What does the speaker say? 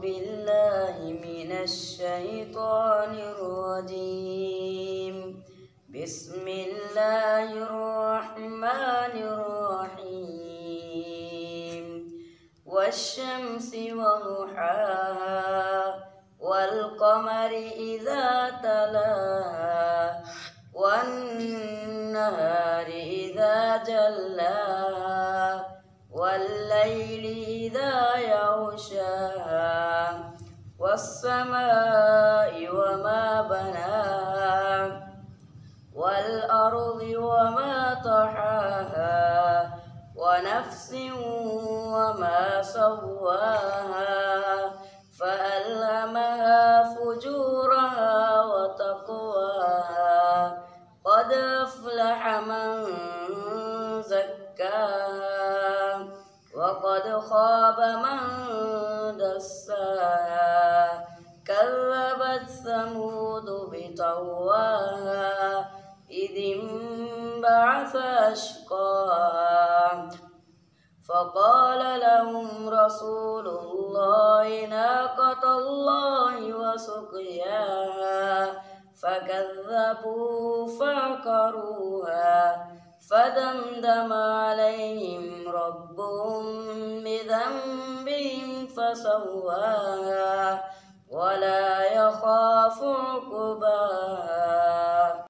بالله من الشيطان الرجيم. بسم الله الرحمن الرحيم. والشمس وضحاها والقمر إذا تلاها والنهار إذا جلاها والليل إذا يغشاها والسماء وما بناها والأرض وما طحاها ونفس وما سواها فألهمها فجورها وتقواها قد أفلح من زكاها وقد خاب من دساها كذبت ثمود بطغواها إذ انبعث أشقاها فقال لهم رسول الله ناقة الله وسقياها فكذبوا فعقروها فدمدم عليهم ربهم بذنبهم فسواها ولا يخاف عقباها.